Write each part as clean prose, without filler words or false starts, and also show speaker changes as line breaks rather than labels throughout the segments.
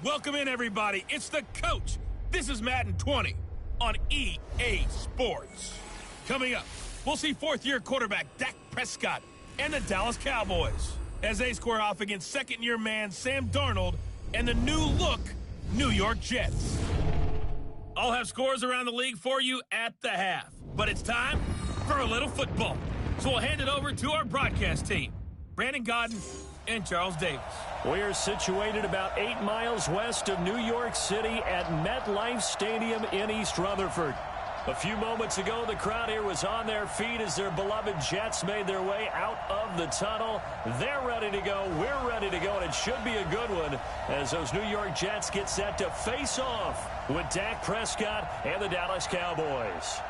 Welcome in, everybody. It's the coach. This is Madden 20 on EA Sports. Coming up, we'll see fourth-year quarterback Dak Prescott and the Dallas Cowboys as they square off against second-year man Sam Darnold and the new-look New York Jets. I'll have scores around the league for you at the half, but it's time for a little football. So we'll hand it over to our broadcast team, Brandon Godden and Charles Davis.
We are situated about 8 miles west of New York City at MetLife Stadium in East Rutherford. A few moments ago, the crowd here was on their feet as their beloved Jets made their way out of the tunnel. They're ready to go. We're ready to go, and it should be a good one as those New York Jets get set to face off with Dak Prescott and the Dallas Cowboys.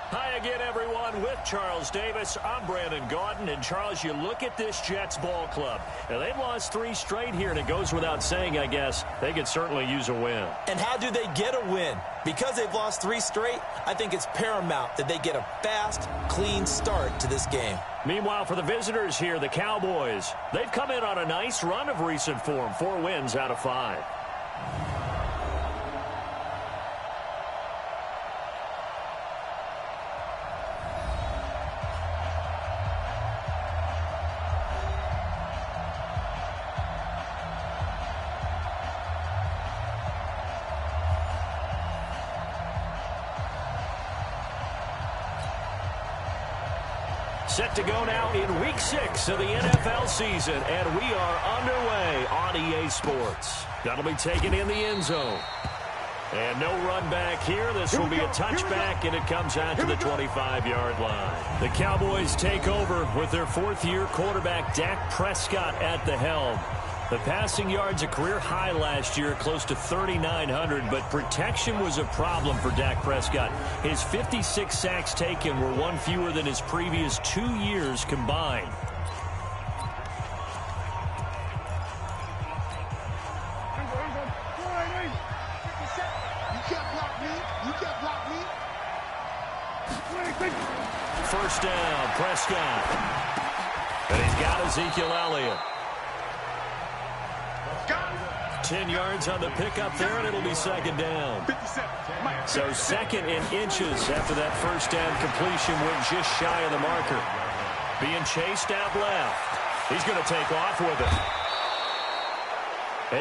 Hi again, everyone, with Charles Davis. I'm Brandon Gaudin. And, Charles, you look at this Jets ball club. Now, they've lost 3 straight here, and it goes without saying, I guess, they could certainly use a win.
And how do they get a win? Because they've lost 3 straight, I think it's paramount that they get a fast, clean start to this game.
Meanwhile, for the visitors here, the Cowboys, they've come in on a nice run of recent form, 4 wins out of 5. Set to go now in Week 6 of the NFL season, and we are underway on EA Sports. That'll be taken in the end zone. And no run back here. This will be a touchback, and it comes out to the 25-yard line. The Cowboys take over with their 4th-year quarterback, Dak Prescott, at the helm. The passing yards a career high last year, close to 3,900, but protection was a problem for Dak Prescott. His 56 sacks taken were 1 fewer than his previous 2 years combined. First down, Prescott. And he's got Ezekiel Elliott. 10 yards on the pickup there, and it'll be second down. So second in inches after that first down completion went just shy of the marker. Being chased out left. He's going to take off with it.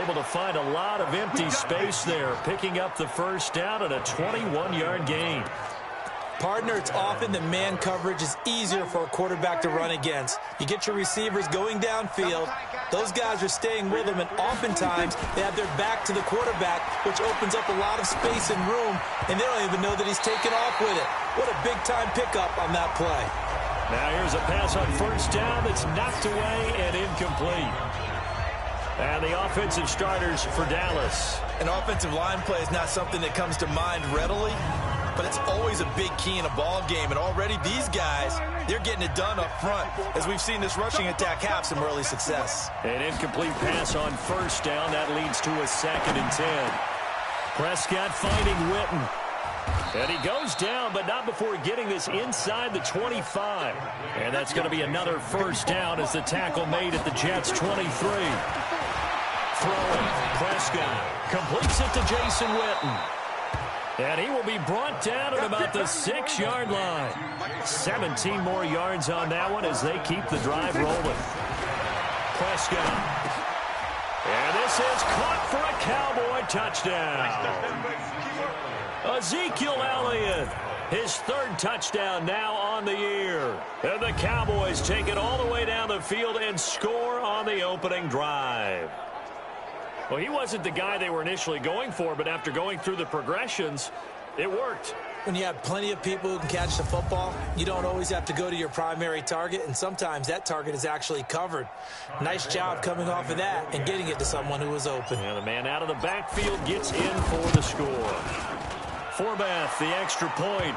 Able to find a lot of empty space there, picking up the first down and a 21-yard gain.
Partner, it's often that man coverage is easier for a quarterback to run against. You get your receivers going downfield. Those guys are staying with them, and oftentimes they have their back to the quarterback, which opens up a lot of space and room, and they don't even know that he's taken off with it. What a big-time pickup on that play.
Now here's a pass on first down that's knocked away and incomplete. And the offensive starters for Dallas.
An offensive line play is not something that comes to mind readily, but it's always a big key in a ball game. And already these guys, they're getting it done up front, as we've seen this rushing attack have some early success.
An incomplete pass on first down. That leads to a 2nd and 10. Prescott finding Witten. And he goes down, but not before getting this inside the 25. And that's going to be another first down as the tackle made at the Jets' 23. Throwing, Prescott completes it to Jason Witten. And he will be brought down at about the 6-yard line. 17 more yards on that one as they keep the drive rolling. Prescott. And this is caught for a Cowboy touchdown. Ezekiel Elliott, his 3rd touchdown now on the year. And the Cowboys take it all the way down the field and score on the opening drive. Well, he wasn't the guy they were initially going for, but after going through the progressions, it worked.
When you have plenty of people who can catch the football, you don't always have to go to your primary target, and sometimes that target is actually covered. Nice job coming off of that and getting it to someone who was open.
And the man out of the backfield gets in for the score. Forbath, the extra point.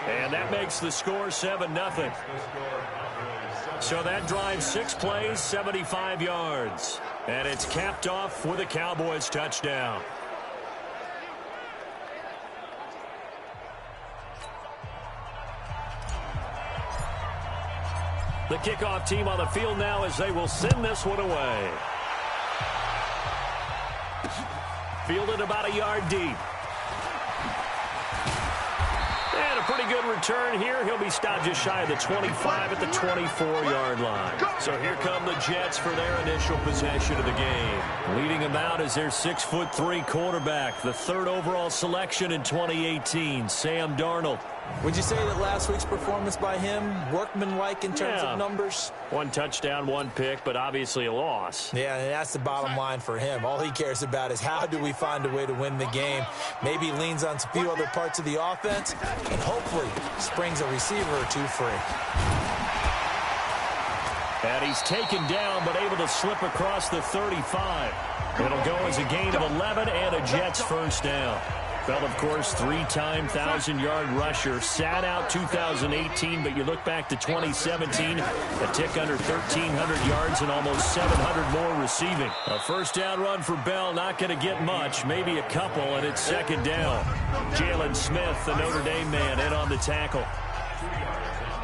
And that makes the score 7-0. So that drives 6 plays, 75 yards. And it's capped off with a Cowboys touchdown. The kickoff team on the field now as they will send this one away. fielded about a yard deep. And a pretty good return here. He'll be stopped just shy of the 25 at the 24-yard line. So here come the Jets for their initial possession of the game. Leading them out is their 6'3" quarterback, the third overall selection in 2018, Sam Darnold.
Would you say that last week's performance by him, workmanlike in terms of numbers?
1 touchdown, 1 pick, but obviously a loss.
Yeah, and that's the bottom line for him. All he cares about is how do we find a way to win the game. Maybe he leans on a few other parts of the offense and hopefully springs a receiver or two free.
And he's taken down but able to slip across the 35. It'll go as a gain of 11 and a Jets first down. Bell, of course, 3-time 1,000-yard rusher. Sat out 2018, but you look back to 2017, a tick under 1,300 yards and almost 700 more receiving. A first down run for Bell, not going to get much, maybe a couple, and it's second down. Jalen Smith, the Notre Dame man, in on the tackle.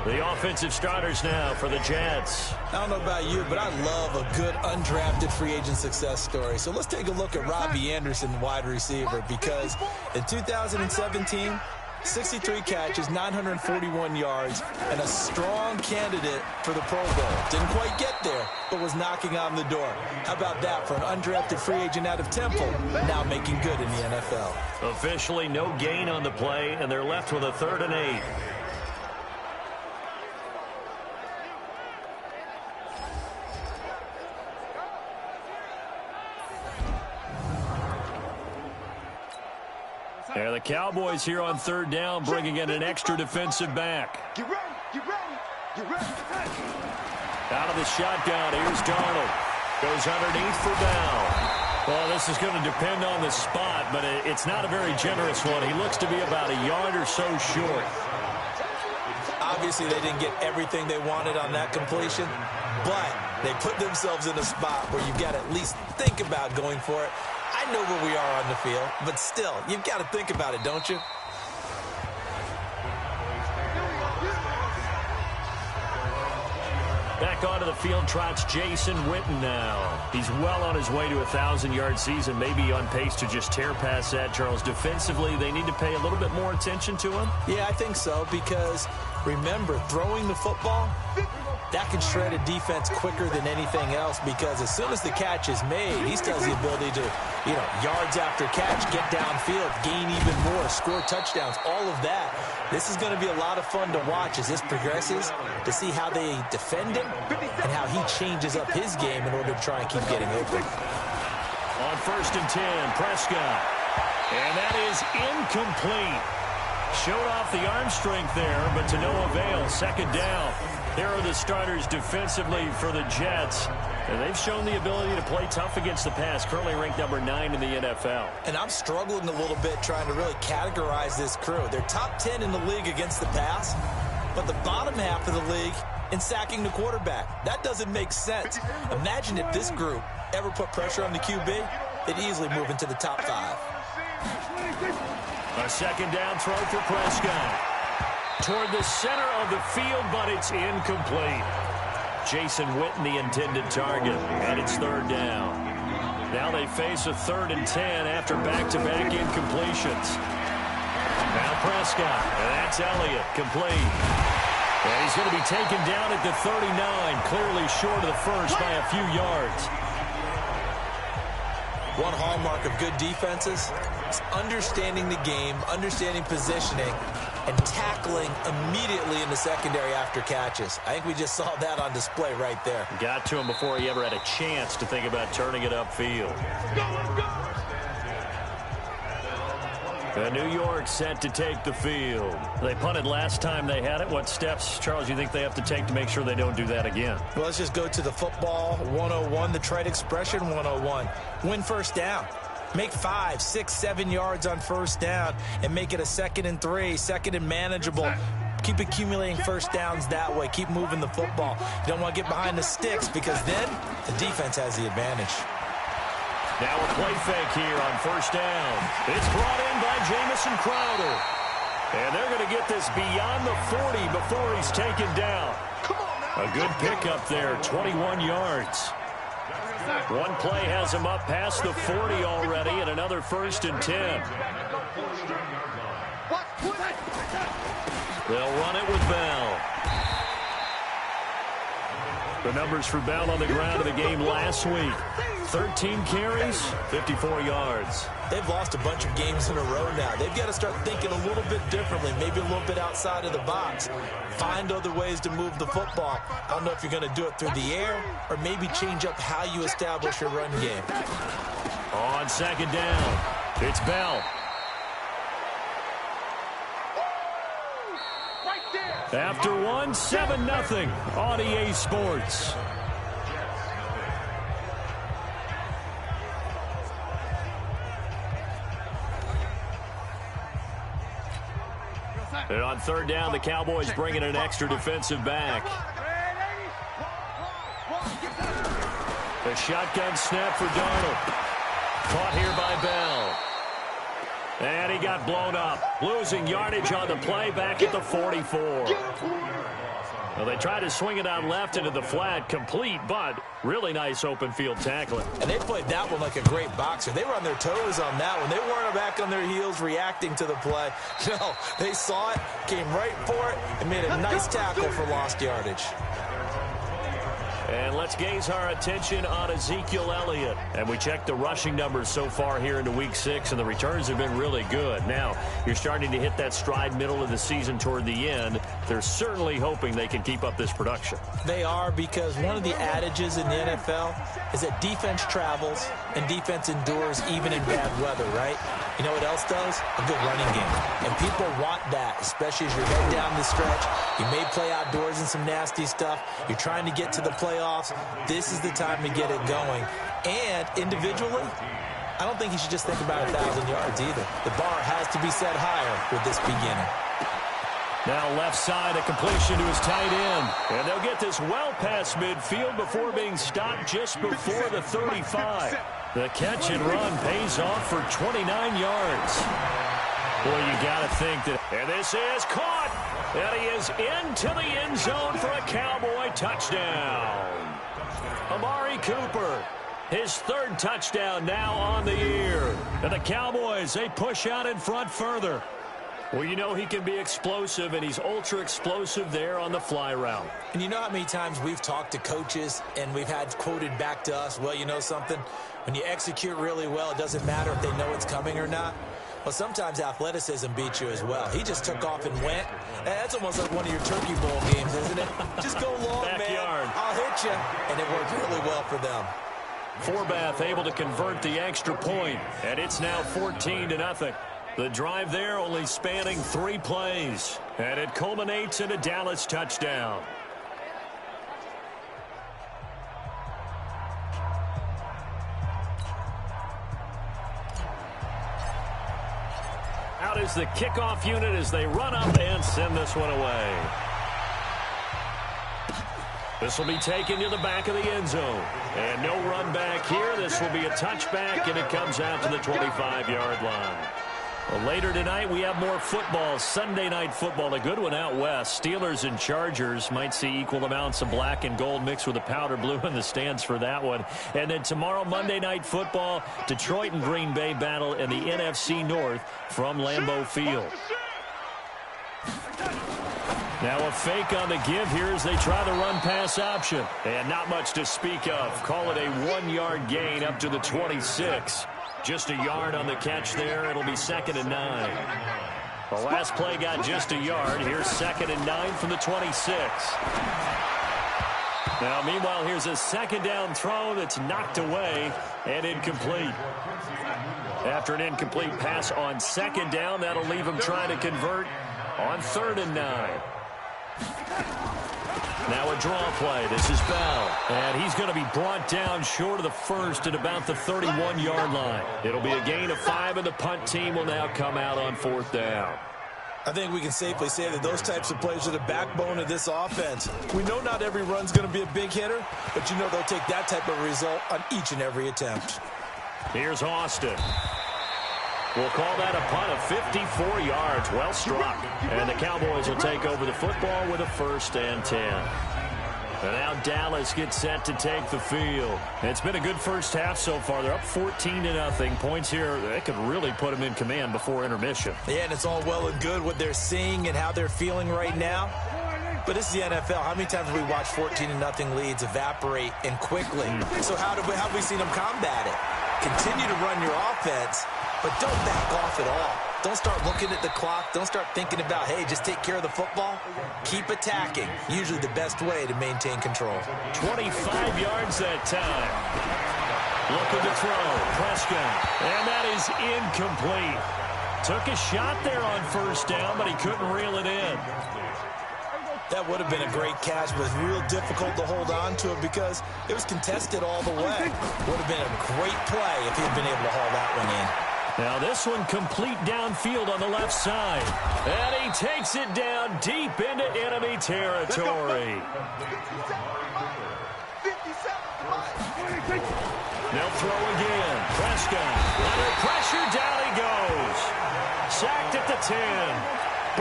The offensive starters now for the Jets.
I don't know about you, but I love a good undrafted free agent success story. So let's take a look at Robbie Anderson, wide receiver, because in 2017, 63 catches, 941 yards, and a strong candidate for the Pro Bowl. Didn't quite get there, but was knocking on the door. How about that for an undrafted free agent out of Temple, now making good in the NFL?
Officially no gain on the play, and they're left with a 3rd and 8. There the Cowboys here on 3rd down, bringing in an extra defensive back.
Get ready, get ready, get ready.
Out of the shotgun, here's Darnold. Goes underneath for Bell. Well, this is going to depend on the spot, but it's not a very generous one. He looks to be about a yard or so short.
Obviously, they didn't get everything they wanted on that completion, but they put themselves in a spot where you've got to at least think about going for it. I know where we are on the field, but still, you've got to think about it, don't you?
Back onto the field trots Jason Witten now. He's well on his way to a 1,000-yard season, maybe on pace to just tear past that, Charles. Defensively, they need to pay a little bit more attention to him?
Yeah, I think so, because remember, throwing the football, that can shred a defense quicker than anything else, because as soon as the catch is made, he still has the ability to, yards after catch, get downfield, gain even more, score touchdowns, all of that. This is going to be a lot of fun to watch as this progresses, to see how they defend him and how he changes up his game in order to try and keep getting open.
On 1st and 10, Prescott. And that is incomplete. Showed off the arm strength there, but to no avail. 2nd down. There are the starters defensively for the Jets. And they've shown the ability to play tough against the pass, currently ranked number 9 in the NFL.
And I'm struggling a little bit trying to really categorize this crew. They're top 10 in the league against the pass, but the bottom half of the league in sacking the quarterback. That doesn't make sense. Imagine if this group ever put pressure on the QB, they'd easily move into the top 5.
A 2nd down throw for Prescott. Toward the center of the field, but it's incomplete. Jason Witten, the intended target, and it's 3rd down. Now they face a 3rd and 10 after back-to-back incompletions. Now Prescott, and that's Elliott, complete. And he's going to be taken down at the 39, clearly short of the first by a few yards.
One hallmark of good defenses is understanding the game, understanding positioning, and tackling immediately in the secondary after catches. I think we just saw that on display right there.
Got to him before he ever had a chance to think about turning it upfield. New York set to take the field. They punted last time they had it. What steps, Charles, you think they have to take to make sure they don't do that again?
Well, let's just go to the football 101, the trade expression 101. Win first down. Make 5, 6, 7 yards on first down and make it a 2nd and 3, 2nd and manageable. Keep accumulating first downs that way. Keep moving the football. You don't want to get behind the sticks because then the defense has the advantage.
Now a play fake here on first down. It's brought in by Jamison Crowder. And they're going to get this beyond the 40 before he's taken down. A good pickup there, 21 yards. One play has him up past the 40 already, and another 1st and 10. They'll run it with Bell. The numbers for Bell on the ground in the game last week. 13 carries, 54 yards.
They've lost a bunch of games in a row now. They've got to start thinking a little bit differently, maybe a little bit outside of the box. Find other ways to move the football. I don't know if you're going to do it through the air or maybe change up how you establish your run game.
On 2nd down, it's Bell. After one, 7-0 on EA Sports. And on 3rd down, the Cowboys bringing an extra defensive back. A shotgun snap for Darnold. Caught here by Bell. And he got blown up. Losing yardage on the play back at the 44. Well, they tried to swing it out left into the flat, complete, but really nice open field tackling.
And they played that one like a great boxer. They were on their toes on that one. They weren't back on their heels reacting to the play. No, they saw it, came right for it, and made a nice tackle for lost yardage.
And let's gaze our attention on Ezekiel Elliott. And we checked the rushing numbers so far here into Week 6, and the returns have been really good. Now, you're starting to hit that stride middle of the season toward the end. They're certainly hoping they can keep up this production.
They are, because one of the adages in the NFL is that defense travels and defense endures even in bad weather, right? You know what else does? A good running game. And people want that, especially as you're heading down the stretch. You may play outdoors in some nasty stuff. You're trying to get to the playoffs. This is the time to get it going. And individually, I don't think you should just think about 1,000 yards either. The bar has to be set higher with this beginning.
Now left side, a completion to his tight end. And they'll get this well past midfield before being stopped just before the 35. The catch and run pays off for 29 yards. Boy, you got to think that. And this is caught. And he is into the end zone for a Cowboy touchdown. Amari Cooper, his 3rd touchdown now on the year. And the Cowboys, they push out in front further. Well, you know he can be explosive, and he's ultra-explosive there on the fly route.
And you know how many times we've talked to coaches and we've had quoted back to us, well, you know something? When you execute really well, it doesn't matter if they know it's coming or not. Well, sometimes athleticism beats you as well. He just took off and went. That's almost like one of your Turkey Bowl games, isn't it? Just go long,
Backyard.
man. I'll hit you. And it worked really well for them.
Forbath able to convert the extra point, and it's now 14-0. The drive there only spanning 3 plays, and it culminates in a Dallas touchdown. Out is the kickoff unit as they run up and send this one away. This will be taken to the back of the end zone. And no run back here. This will be a touchback, and it comes out to the 25-yard line. Well, later tonight, we have more football. Sunday night football, a good one out west. Steelers and Chargers might see equal amounts of black and gold mixed with a powder blue in the stands for that one. And then tomorrow, Monday night football, Detroit and Green Bay battle in the NFC North from Lambeau Field. Now a fake on the give here as they try the run-pass option. And not much to speak of. Call it a 1-yard gain up to the 26. Just a yard on the catch there. It'll be 2nd and 9. The last play got just a yard. Here's 2nd and 9 from the 26. Now, meanwhile, here's a 2nd down throw that's knocked away and incomplete. After an incomplete pass on 2nd down, that'll leave him trying to convert on 3rd and 9. Now a draw play. This is Bell. And he's going to be brought down short of the first at about the 31-yard line. It'll be a gain of 5, and the punt team will now come out on 4th down.
I think we can safely say that those types of plays are the backbone of this offense. We know not every run's going to be a big hitter, but you know they'll take that type of result on each and every attempt.
Here's Austin. We'll call that a punt of 54 yards. Well struck. And the Cowboys will take over the football with a 1st and 10. And now Dallas gets set to take the field. It's been a good first half so far. They're up 14-0. Points here, they could really put them in command before intermission.
Yeah, and it's all well and good what they're seeing and how they're feeling right now. But this is the NFL. How many times have we watched 14-0 leads evaporate and quickly? So how have we seen them combat it? Continue to run your offense, but don't back off at all. Don't start looking at the clock. Don't start thinking about, hey, just take care of the football. Keep attacking. Usually the best way to maintain control.
25 yards that time. Looking to throw. Prescott. And that is incomplete. Took a shot there on first down, but he couldn't reel it in.
That would have been a great catch, but it's real difficult to hold on to it because it was contested all the way. Would have been a great play if he had been able to haul that one in.
Now this one complete downfield on the left side. And he takes it down deep into enemy territory. They'll throw again. Prescott under pressure, down he goes. Sacked at the 10.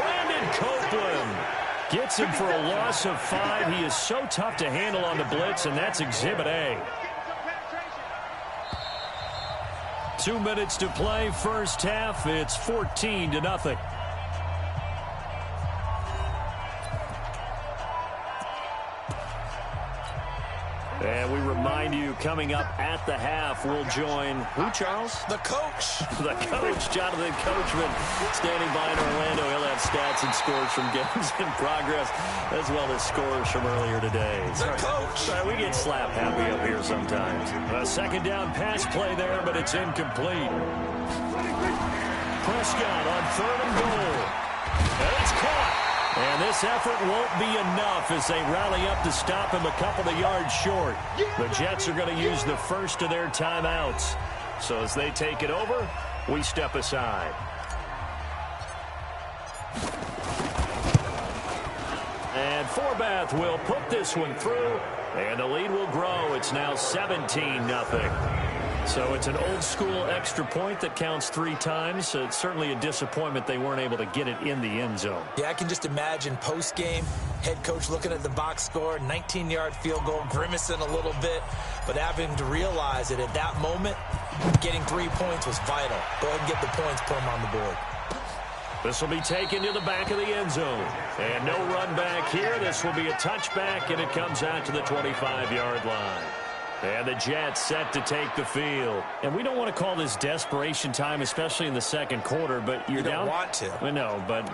Brandon Copeland gets him for a loss of 5. He is so tough to handle on the blitz, and that's Exhibit A. 2 minutes to play, first half. It's 14-0. And we remind you, coming up at the half, we'll join who, Charles?
The coach.
The coach, Jonathan Coachman, standing by in Orlando. He'll have stats and scores from games in progress, as well as scores from earlier today.
The coach.
We get slap happy up here sometimes. A second down pass play there, but it's incomplete. Prescott on 3rd and goal. And it's caught. And this effort won't be enough as they rally up to stop him a couple of yards short. The Jets are going to use the first of their timeouts. So as they take it over, we step aside. And Forbath will put this one through, and the lead will grow. It's now 17-0. So it's an old-school extra point that counts 3 times. So it's certainly a disappointment they weren't able to get it in the end zone.
Yeah, I can just imagine post-game, head coach looking at the box score, 19-yard field goal, grimacing a little bit, but having to realize that at that moment, getting 3 points was vital. Go ahead and get the points, put them on the board.
This will be taken to the back of the end zone. And no run back here. This will be a touchback, and it comes out to the 25-yard line. And the Jets set to take the field. And we don't want to call this desperation time, especially in the second quarter, but you're down.
You don't want to.
No, but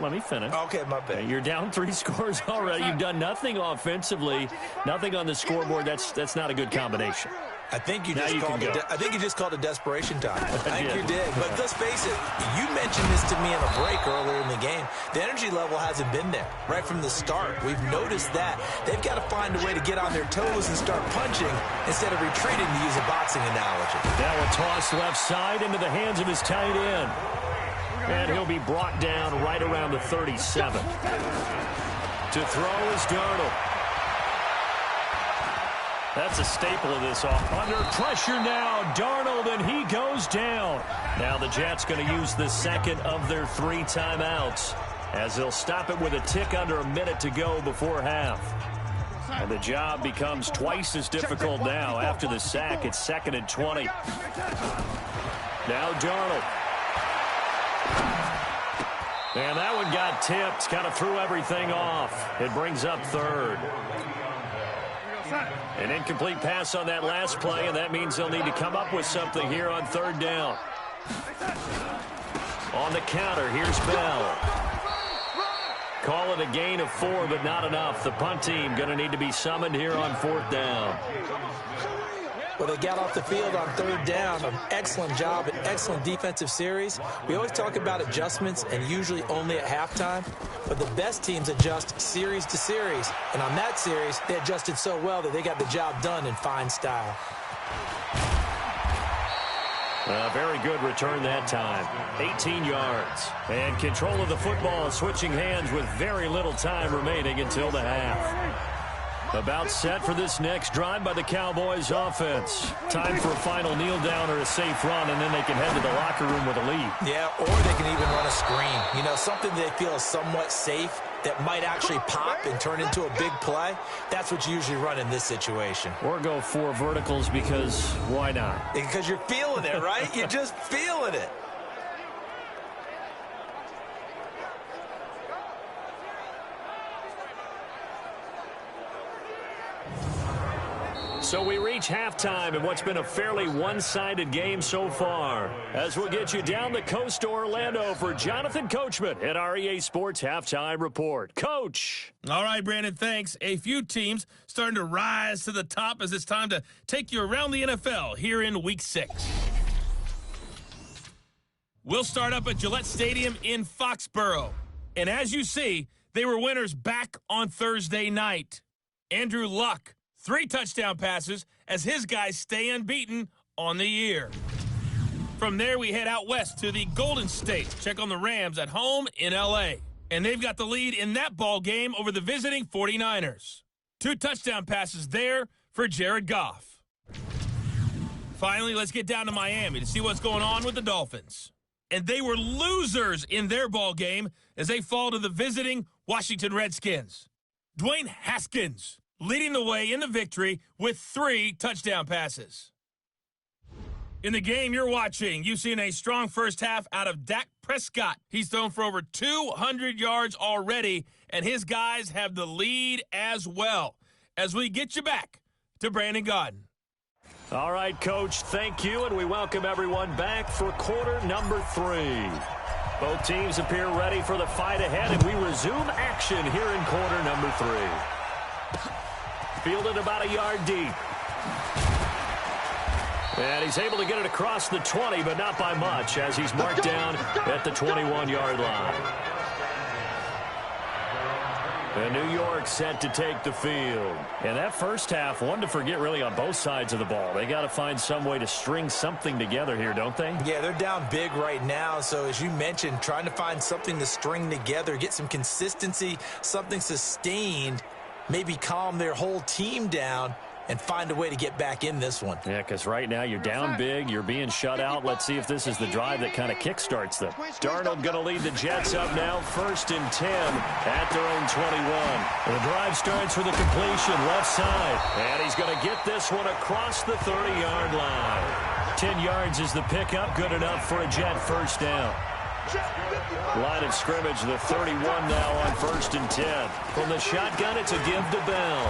let me finish.
Okay, my bad.
You're down 3 scores already. You've done nothing offensively, nothing on the scoreboard. That's not a good combination.
I think you just called it desperation time. I think you did. But let's face it, you mentioned this to me in a break earlier in the game. The energy level hasn't been there right from the start. We've noticed that. They've got to find a way to get on their toes and start punching instead of retreating, to use a boxing analogy.
Now a toss left side into the hands of his tight end. And he'll be brought down right around the 37. To throw is Darnold. That's a staple of this offense. Under pressure now, Darnold, and he goes down. Now the Jets going to use the second of their 3 timeouts as they'll stop it with a tick under a minute to go before half. And the job becomes twice as difficult now after the sack. It's 2nd and 20. Now Darnold. And that one got tipped, kind of threw everything off. It brings up 3rd. An incomplete pass on that last play, and that means they'll need to come up with something here on 3rd down. On the counter, here's Bell. Call it a gain of 4, but not enough. The punt team going to need to be summoned here on 4th down.
Well, they got off the field on 3rd down. An excellent job, an excellent defensive series. We always talk about adjustments, and usually only at halftime. But the best teams adjust series to series. And on that series, they adjusted so well that they got the job done in fine style.
Very good return that time. 18 yards. And control of the football, switching hands with very little time remaining until the half. About set for this next drive by the Cowboys offense. Time for a final kneel down or a safe run, and then they can head to the locker room with a lead.
Yeah, or they can even run a screen. You know, something they feel is somewhat safe that might actually pop and turn into a big play, that's what you usually run in this situation.
Or go 4 verticals because why not?
Because you're feeling it, right? You're just feeling it.
So we reach halftime in what's been a fairly one-sided game so far. As we'll get you down the coast to Orlando for Jonathan Coachman at our EA Sports Halftime Report. Coach.
All right, Brandon, thanks. A few teams starting to rise to the top as it's time to take you around the NFL here in Week 6. We'll start up at Gillette Stadium in Foxborough. And as you see, they were winners back on Thursday night. Andrew Luck, 3 touchdown passes as his guys stay unbeaten on the year. From there, we head out west to the Golden State. Check on the Rams at home in L.A. And they've got the lead in that ball game over the visiting 49ers. 2 touchdown passes there for Jared Goff. Finally, let's get down to Miami to see what's going on with the Dolphins. And they were losers in their ball game as they fall to the visiting Washington Redskins. Dwayne Haskins leading the way in the victory with 3 touchdown passes. In the game you're watching, you've seen a strong first half out of Dak Prescott. He's thrown for over 200 yards already, and his guys have the lead as well. As we get you back to Brandon Gaudin.
All right, Coach, thank you, and we welcome everyone back for quarter number 3. Both teams appear ready for the fight ahead, and we resume action here in quarter number 3. Fielded about a yard deep. And he's able to get it across the 20, but not by much, as he's marked down at the 21-yard line. And New York set to take the field. And that first half, one to forget really on both sides of the ball. They got to find some way to string something together here, don't they?
Yeah, they're down big right now. So as you mentioned, trying to find something to string together, get some consistency, something sustained, maybe calm their whole team down and find a way to get back in this one.
Yeah, because right now you're down big, you're being shut out. Let's see if this is the drive that kind of kickstarts them. Darnold going to lead the Jets up now, 1st and 10 at their own 21. And the drive starts with a completion left side. And he's going to get this one across the 30-yard line. 10 yards is the pickup, good enough for a Jet first down. Line of scrimmage, the 31 now on 1st and 10. From the shotgun, it's a give to Bell.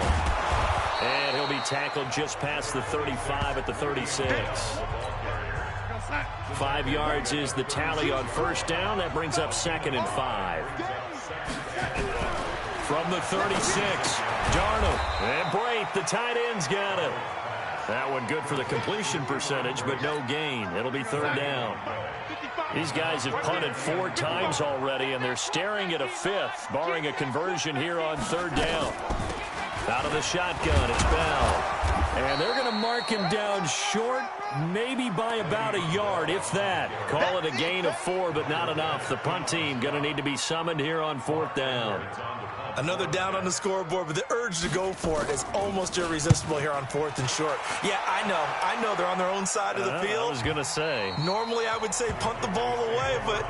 And he'll be tackled just past the 35 at the 36. 5 yards is the tally on first down. That brings up 2nd and 5. From the 36, Darnold. And Brate, the tight end's got it. That one good for the completion percentage, but no gain. It'll be 3rd down. These guys have punted 4 times already, and they're staring at a 5th, barring a conversion here on 3rd down. Out of the shotgun, it's Bell. And they're going to mark him down short, maybe by about a yard, if that. Call it a gain of 4, but not enough. The punt team going to need to be summoned here on 4th down.
Another down on the scoreboard, but the urge to go for it is almost irresistible here on 4th and short. Yeah, I know they're on their own side of the field.
I was going to say.
Normally I would say punt the ball away, but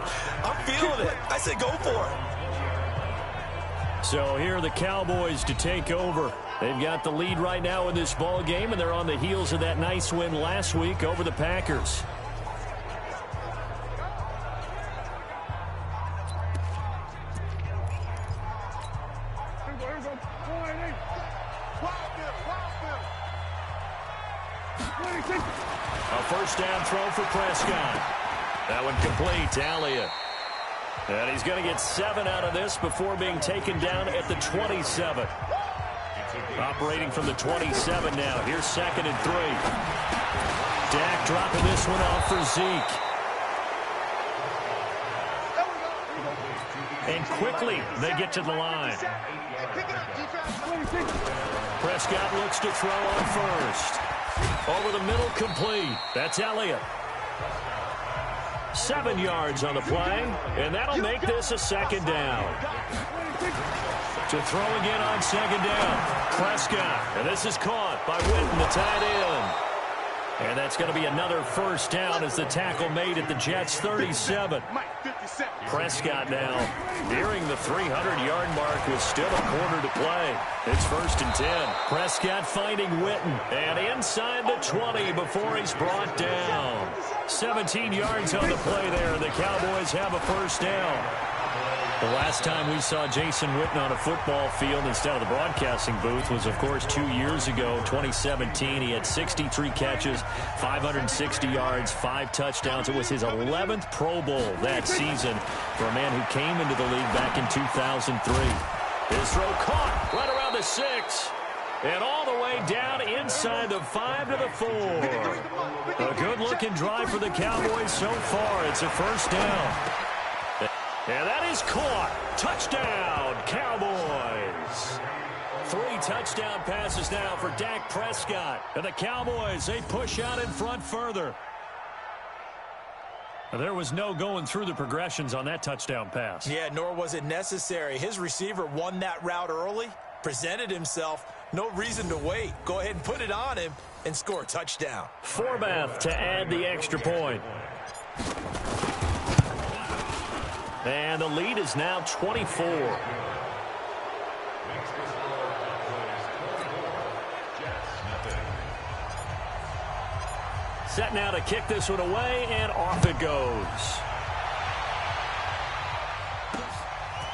I'm feeling it. I say go for it.
So here are the Cowboys to take over. They've got the lead right now in this ball game, and they're on the heels of that nice win last week over the Packers. A first down throw for Prescott. That one complete to Elliott. And he's going to get 7 out of this before being taken down at the 27. Operating from the 27 now. Here's 2nd and 3. Dak dropping this one off for Zeke. And quickly they get to the line. Prescott looks to throw on first. Over the middle, complete. That's Elliott. 7 yards on the play, and that'll make this a 2nd down. To throw again on 2nd down. Prescott, and this is caught by Witten, the tight end. And that's going to be another first down as the tackle made at the Jets' 37. Prescott now nearing the 300-yard mark with still a quarter to play. It's 1st and 10. Prescott finding Witten. And inside the 20 before he's brought down. 17 yards on the play there. The Cowboys have a first down. The last time we saw Jason Witten on a football field instead of the broadcasting booth was, of course, 2 years ago, 2017. He had 63 catches, 560 yards, 5 touchdowns. It was his 11th Pro Bowl that season for a man who came into the league back in 2003. His throw caught right around the 6. And all the way down inside the 5 to the 4. A good-looking drive for the Cowboys so far. It's a first down. And that is caught. Touchdown, Cowboys. 3 touchdown passes now for Dak Prescott. And the Cowboys, they push out in front further. There was no going through the progressions on that touchdown pass.
Yeah, nor was it necessary. His receiver won that route early, presented himself. No reason to wait. Go ahead and put it on him and score a touchdown.
Forbath to add the extra point. And the lead is now 24. Set now to kick this one away, and off it goes.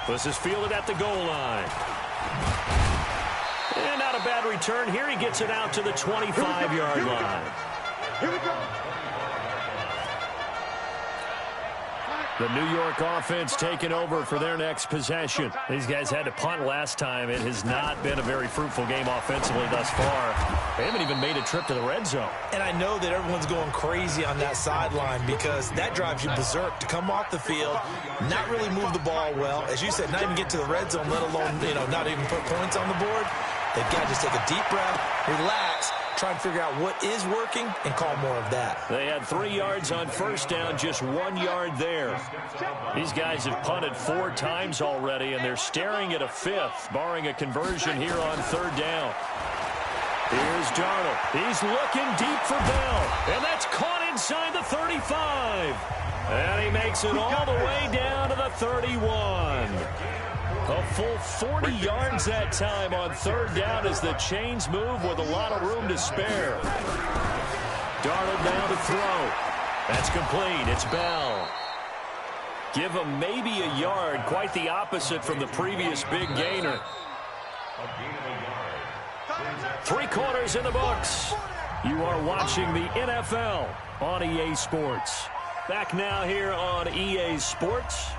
This is fielded at the goal line. And not a bad return here. He gets it out to the 25-yard line.
Here we go.
The New York offense taking over for their next possession. These guys had to punt last time. It has not been a very fruitful game offensively thus far. They haven't even made a trip to the red zone.
And I know that everyone's going crazy on that sideline because that drives you berserk to come off the field, not really move the ball well. As you said, not even get to the red zone, let alone, not even put points on the board. They've got to just take a deep breath, relax, try and figure out what is working and call more of that.
They had 3 yards on first down, just 1 yard there. These guys have punted 4 times already, and they're staring at a 5th, barring a conversion here on 3rd down. Here's Darnold. He's looking deep for Bell, and that's caught inside the 35. And he makes it all the way down to the 31. A full 40 yards that time on 3rd down as the chains move with a lot of room to spare. Darnold now to throw. That's complete. It's Bell. Give him maybe a yard. Quite the opposite from the previous big gainer. 3 quarters in the books. You are watching the NFL on EA Sports. Back now here on EA Sports.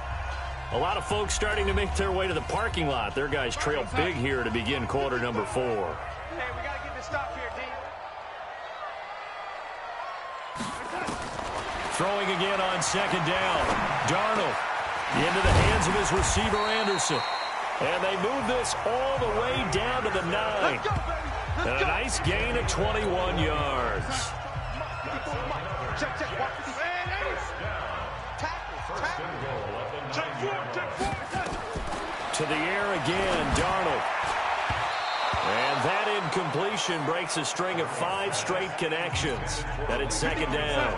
A lot of folks starting to make their way to the parking lot. Their guys trail big here to begin quarter number 4.
Hey, we got to get this stop here, D.
Throwing again on 2nd down. Darnold into the hands of his receiver, Anderson. And they move this all the way down to the 9.
Let's go, baby. Let's
And a
go.
nice gain of 21 yards.
Check, check. Watch this.
To the air again, Darnold. And that incompletion breaks a string of 5 straight connections. That it's 2nd down.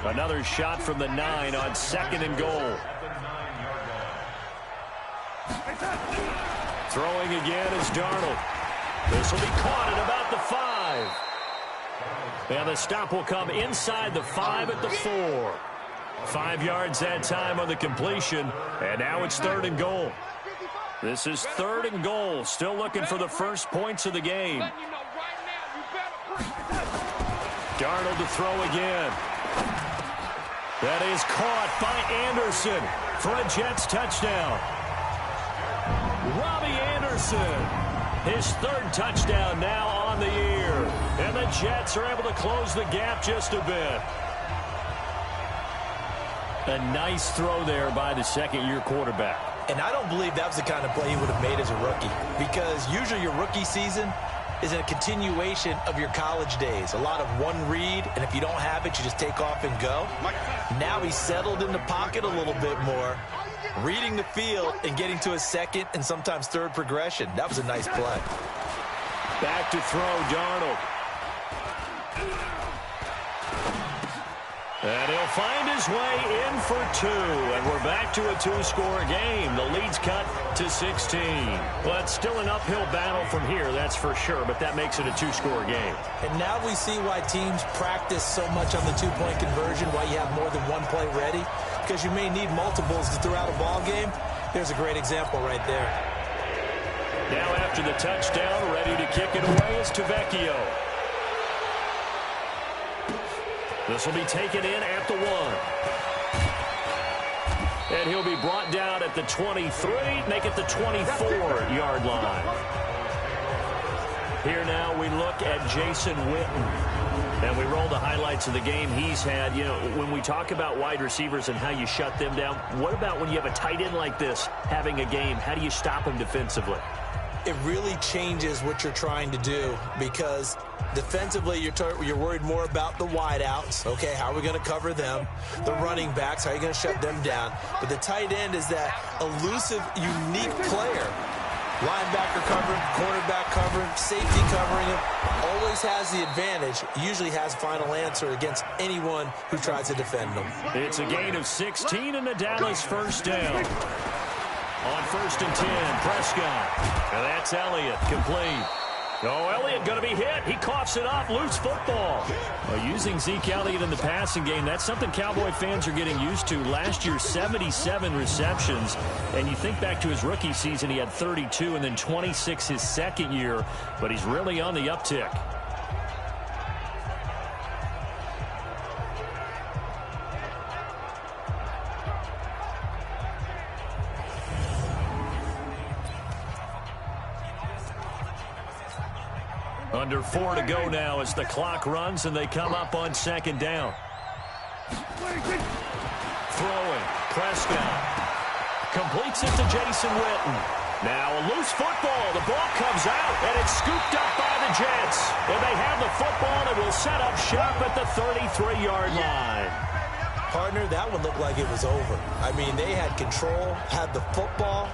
Another shot from the 9 on 2nd and goal. Throwing again is Darnold. This will be caught at about the 5. And the stop will come inside the 5 at the 4. 5 yards that time on the completion. And now it's 3rd and goal. This is 3rd and goal. Still looking for the first points of the game. Darnold to throw again. That is caught by Anderson for a Jets touchdown. Robbie Anderson, his 3rd touchdown now on the year. And the Jets are able to close the gap just a bit. A nice throw there by the 2nd-year quarterback.
And I don't believe that was the kind of play he would have made as a rookie, because usually your rookie season is a continuation of your college days. A lot of one read, and if you don't have it, you just take off and go. Now he's settled in the pocket a little bit more, reading the field and getting to a 2nd and sometimes 3rd progression. That was a nice play.
Back to throw, Darnold. And he'll find his way in for two. And we're back to a two-score game. The lead's cut to 16. But still an uphill battle from here, that's for sure. But that makes it a two-score game.
And now we see why teams practice so much on the two-point conversion, why you have more than one play ready. Because you may need multiples throughout a ball game. Here's a great example right there.
Now after the touchdown, ready to kick it away is Tavecchio. This will be taken in at the 1. And he'll be brought down at the 23, make it the 24-yard line. Here now we look at Jason Witten. And we roll the highlights of the game he's had. You know, when we talk about wide receivers and how you shut them down, what about when you have a tight end like this having a game? How do you stop him defensively?
It really changes what you're trying to do because defensively you're worried more about the wideouts. Okay, how are we going to cover them? The running backs, how are you going to shut them down? But the tight end is that elusive, unique player. Linebacker covering, quarterback covering, safety covering him. Always has the advantage. Usually has final answer against anyone who tries to defend them.
It's a gain of 16 and the Dallas first down. On 1st and 10, Prescott. And that's Elliott, complete. Oh, Elliott going to be hit. He coughs it up, loose football. Well, using Zeke Elliott in the passing game, that's something Cowboy fans are getting used to. Last year, 77 receptions. And you think back to his rookie season, he had 32 and then 26 his second year. But he's really on the uptick. Under 4 to go now as the clock runs and they come up on 2nd down. Throwing, Prescott. Completes it to Jason Witten. Now a loose football. The ball comes out and it's scooped up by the Jets. And they have the football and will set up shop at the 33-yard line.
Partner, that one looked like it was over. I mean, they had control, had the football,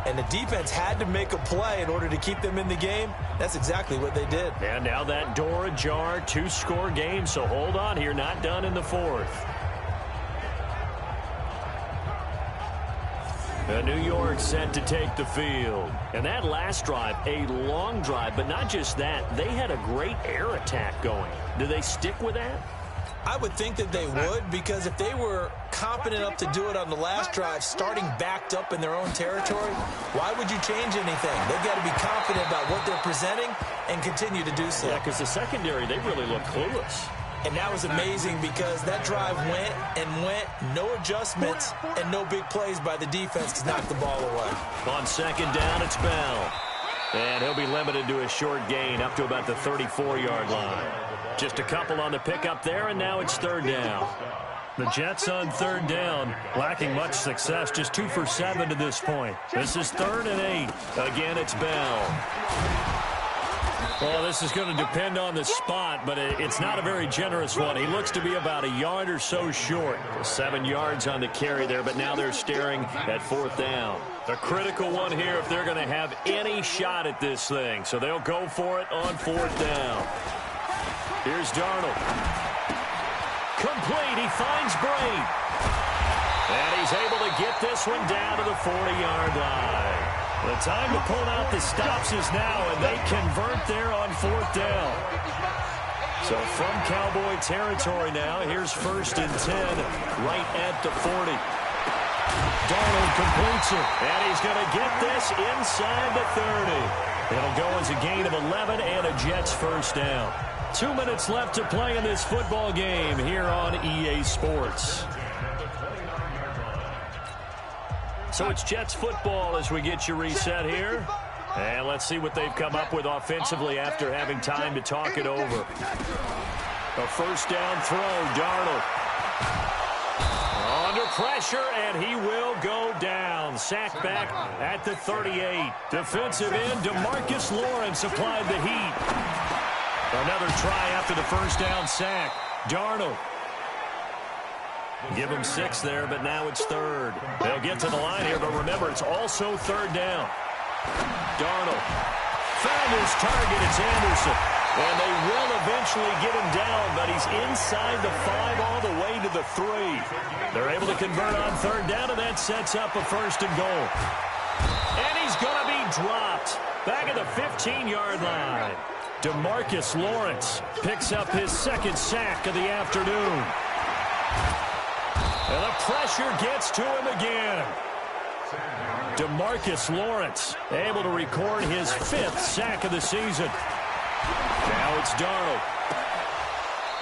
and the defense had to make a play in order to keep them in the game. That's exactly what they did.
And now that door ajar, two-score game, so hold on here, not done in the 4th. New York set to take the field. And that last drive, a long drive, but not just that, they had a great air attack going. Do they stick with that?
I would think that they would, because if they were competent enough to do it on the last drive, starting backed up in their own territory, why would you change anything? They've got to be confident about what they're presenting and continue to do so.
Yeah, because the secondary, they really look clueless.
And that was amazing because that drive went and went, no adjustments and no big plays by the defense to knock the ball away.
On 2nd down, it's Bell. And he'll be limited to a short gain up to about the 34-yard line. Just a couple on the pickup there, and now it's 3rd down. The Jets on 3rd down, lacking much success, just 2 for 7 to this point. This is 3rd and 8. Again, it's Bell. Well, this is going to depend on the spot, but it's not a very generous one. He looks to be about a yard or so short. 7 yards on the carry there, but now they're staring at 4th down. A critical one here if they're going to have any shot at this thing. So they'll go for it on 4th down. Here's Darnold. Complete. He finds Bray. And he's able to get this one down to the 40-yard line. The time to pull out the stops is now, and they convert there on 4th down. So from Cowboy territory now, here's 1st and 10 right at the 40. Darnold completes it, and he's going to get this inside the 30. It'll go as a gain of 11 and a Jets first down. 2 minutes left to play in this football game here on EA Sports. So it's Jets football as we get you reset here. And let's see what they've come up with offensively after having time to talk it over. A 1st down throw, Darnold. Under pressure, and he will go down. Sacked back at the 38. Defensive end, DeMarcus Lawrence applied the heat. Another try after the 1st down sack. Darnold. Give him 6 there, but now it's 3rd. They'll get to the line here, but remember, it's also 3rd down. Darnold found his target. It's Anderson. And they will eventually get him down, but he's inside the 5 all the way to the 3. They're able to convert on 3rd down, and that sets up a 1st and goal. And he's going to be dropped back at the 15-yard line. DeMarcus Lawrence picks up his 2nd sack of the afternoon. And the pressure gets to him again. DeMarcus Lawrence able to record his 5th sack of the season. Now it's Darnold.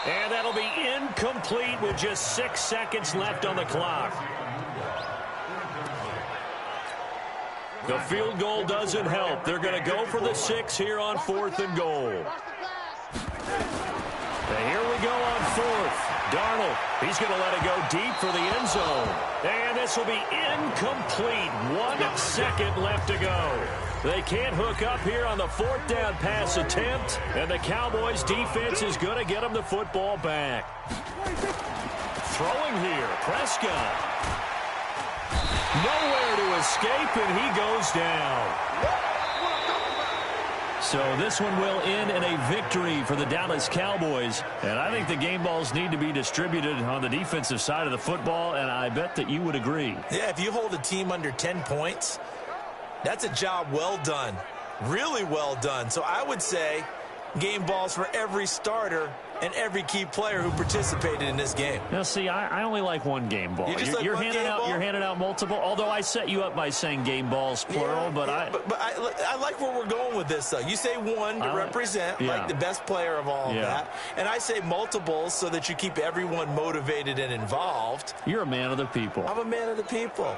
And that'll be incomplete with just 6 seconds left on the clock. The field goal doesn't help. They're going to go for the 6 here on 4th and goal. And here we go on 4th. Darnold, he's going to let it go deep for the end zone. And this will be incomplete. 1 second left to go. They can't hook up here on the 4th down pass attempt. And the Cowboys defense is going to get them the football back. Throwing here, Prescott. Nowhere to escape, and he goes down. So this one will end in a victory for the Dallas Cowboys. And I think the game balls need to be distributed on the defensive side of the football, and I bet that you would agree.
Yeah, if you hold a team under 10 points, that's a job well done. Really well done. So I would say game balls for every starter and every key player who participated in this game.
Now, see, I only like one game ball. You're handing out multiple, although I set you up by saying game balls, plural. But
I like where we're going with this, though. You say one to represent, like the best player of all of that. And I say multiples so that you keep everyone motivated and involved.
You're a man of the people.
I'm a man of the people.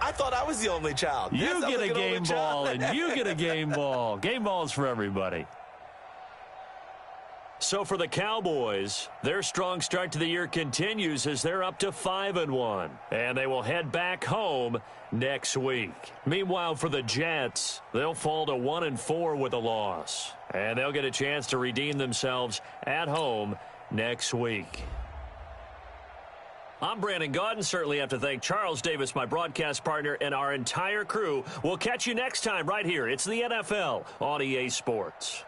I thought I was the only child.
You get a game ball, and you get a game ball. Game balls for everybody. So for the Cowboys, their strong start to the year continues as they're up to 5-1. And they will head back home next week. Meanwhile, for the Jets, they'll fall to 1-4 with a loss. And they'll get a chance to redeem themselves at home next week. I'm Brandon Gaudin. Certainly have to thank Charles Davis, my broadcast partner, and our entire crew. We'll catch you next time right here. It's the NFL on EA Sports.